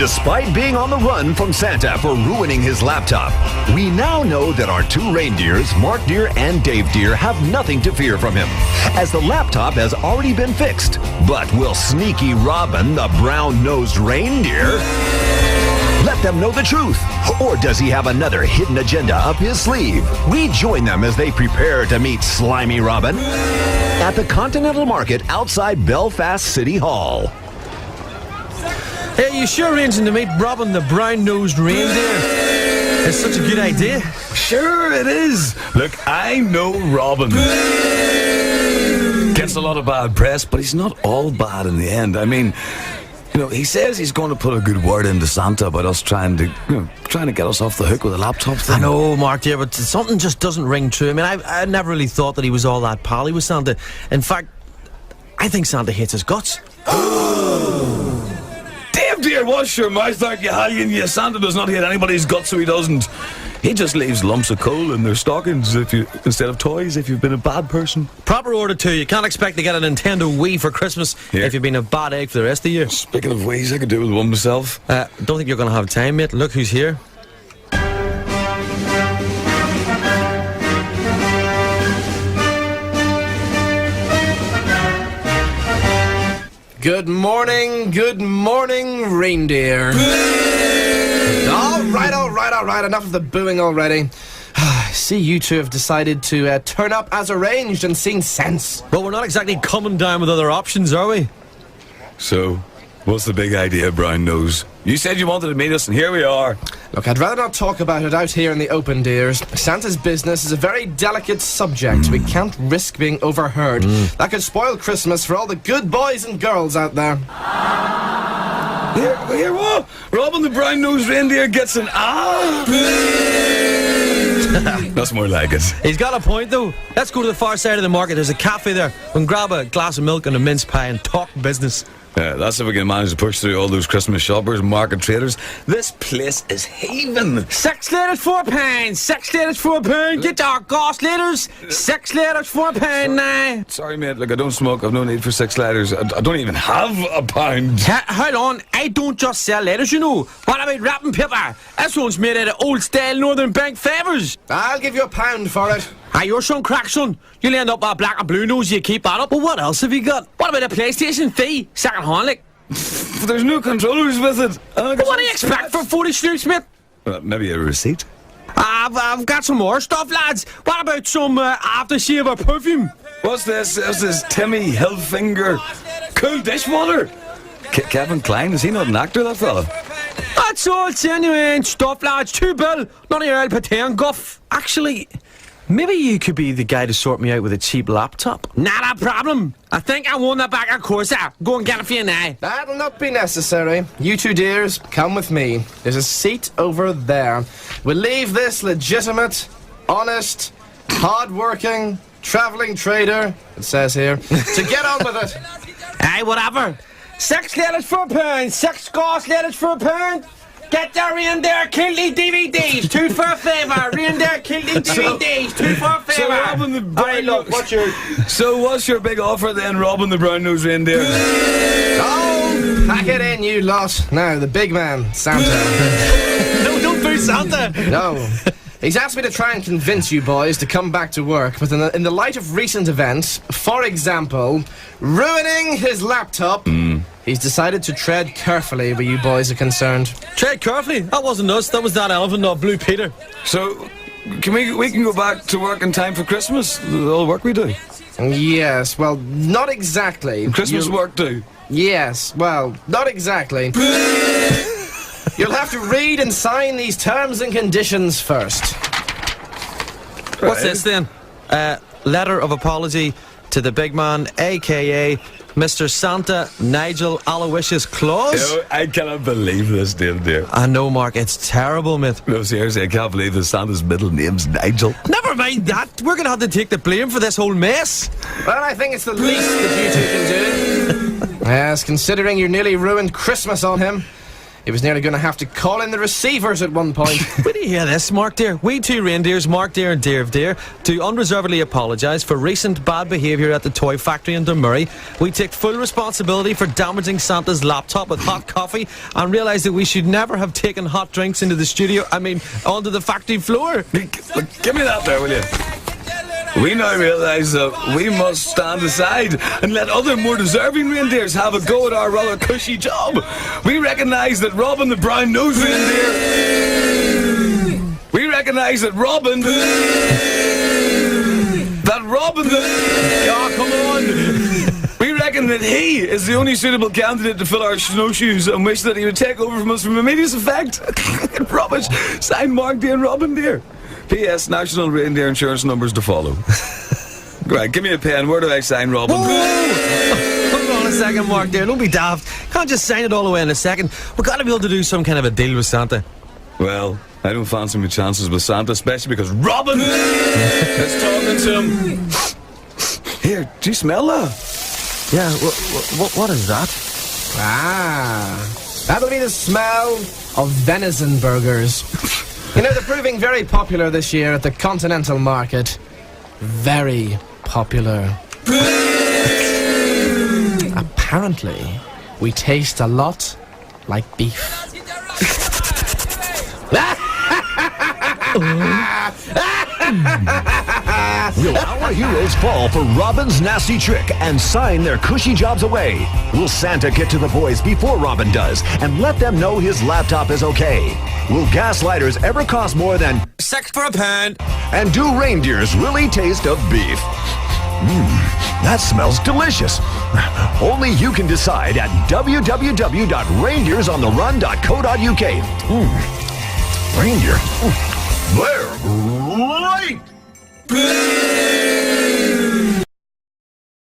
Despite being on the run from Santa for ruining his laptop, we now know that our two reindeers, Mark Deer and Dave Deer, have nothing to fear from him, as the laptop has already been fixed. But will sneaky Robin, the brown-nosed reindeer, let them know the truth? Or does he have another hidden agenda up his sleeve? We join them as they prepare to meet Slimy Robin at the Continental Market outside Belfast City Hall. Hey, you sure arranging to meet Robin the brown-nosed reindeer? It's such a good idea. Sure it is. Look, I know Robin. Gets a lot of bad press, but he's not all bad in the end. I mean, you know, he says he's going to put a good word into Santa about us trying to get us off the hook with a laptop thing. I know, Mark, dear, but something just doesn't ring true. I mean, I never really thought that he was all that pally with Santa. In fact, I think Santa hates his guts. Dave Deer, wash your mouth out, you hallion, you. Santa does not hate anybody's guts, so he doesn't. He just leaves lumps of coal in their stockings instead of toys if you've been a bad person. Proper order too. You can't expect to get a Nintendo Wii for Christmas if you've been a bad egg for the rest of the year. Speaking of Wiis, I could do with one myself. Don't think you're going to have time, mate. Look who's here. Good morning, reindeer. All right, enough of the booing already. I see you two have decided to turn up as arranged and seen sense. Well, we're not exactly coming down with other options, are we? So, what's the big idea, Brown Nose? You said you wanted to meet us, and here we are. Look, I'd rather not talk about it out here in the open, dears. Santa's business is a very delicate subject. We can't risk being overheard. That could spoil Christmas for all the good boys and girls out there. Here, what? Robin the brown-nosed reindeer gets an That's more like it. He's got a point, though. Let's go to the far side of the market. There's a cafe there. We can grab a glass of milk and a mince pie and talk business. Yeah, that's if we can manage to push through all those Christmas shoppers and market traders. This place is heaving. 6 litres, £4. 6 litres, £4. Get our gas litres. 6 litres, £4 now. Sorry, mate. Look, I don't smoke. I've no need for 6 litres. I don't even have a pound. Hold on. I don't just sell letters, you know. What about wrapping paper? This one's made out of old-style Northern Bank favours. I'll give you a pound for it. Aye, you're some crack, son. You'll end up with a black and blue nose. You keep that up. But what else have you got? What about a PlayStation 3? Second hand, like? There's no controllers with it. What do you expect for 40 snoops, mate? Maybe a receipt. I've got some more stuff, lads. What about some aftershave or perfume? What's this? This is Timmy Hilfiger. Cool dishwater. Kevin Kline, is he not an actor, that fella? That's all genuine stuff, lads. $2 bill. None of your old pretend guff. Actually, maybe you could be the guy to sort me out with a cheap laptop. Not a problem. I think I won that back of course. Go and get it for you now. That'll not be necessary. You two dears, come with me. There's a seat over there. We'll leave this legitimate, honest, hard-working, travelling trader, it says here, to get on with it. Aye, whatever. 6 litres for £1. 6 gas litres for £1. Get the Reindeer Kilty DVDs, 2 for a favour. Reindeer Kilty DVDs, 2 for a favour. So Robin the brown what's your big offer then, Robin the brown-nosed reindeer? Oh, pack it in, you lot. Now, the big man, Santa. No, don't boo Santa. No. He's asked me to try and convince you boys to come back to work, but in the light of recent events, for example, ruining his laptop, he's decided to tread carefully where you boys are concerned. Tread carefully? That wasn't us. That was that elephant, not Blue Peter. So, we can go back to work in time for Christmas? All the work we do? Yes, well, not exactly. Christmas work do? Yes, well, not exactly. You'll have to read and sign these terms and conditions first. What's this then? Letter of apology to the big man, a.k.a. Mr. Santa Nigel Aloysius Claus. You know, I cannot believe this, dear. I know, Mark. It's terrible, mate. No, seriously, I can't believe that Santa's middle name's Nigel. Never mind that. We're going to have to take the blame for this whole mess. Well, I think it's the least that you two can do. Yes, considering you nearly ruined Christmas on him. He was nearly going to have to call in the receivers at one point. Wait till you hear this, Mark dear. We two reindeers, Mark dear and Dave dear, do unreservedly apologise for recent bad behaviour at the toy factory in Dunmurray. We take full responsibility for damaging Santa's laptop with hot coffee and realise that we should never have taken hot drinks into the studio, onto the factory floor. Look, give me that there, will you? We now realise that we must stand aside and let other more deserving reindeers have a go at our rather cushy job. We recognise that Robin the brown-nosed reindeer... We recognise that Robin the... Oh, come on! We reckon that he is the only suitable candidate to fill our snowshoes and wish that he would take over from us from immediate effect. Rubbish. Signed Mark dear and Robin dear. P.S. National Reindeer Insurance numbers to follow. Right, give me a pen. Where do I sign, Robin? Hold on a second, Mark dear. Don't be daft. Can't just sign it all away in a second. We've got to be able to do some kind of a deal with Santa. Well, I don't fancy my chances with Santa, especially because Robin is talking to him. Here, do you smell that? Yeah, what is that? Ah, that'll be the smell of venison burgers. You know, they're proving very popular this year at the continental market. Very popular. Apparently, we taste a lot like beef. Will our heroes fall for Robin's nasty trick and sign their cushy jobs away? Will Santa get to the boys before Robin does and let them know his laptop is okay? Will gaslighters ever cost more than £6 for a pound? And do reindeers really taste of beef? That smells delicious. Only you can decide at www.reindeersontheRun.co.uk. Reindeer. They're great!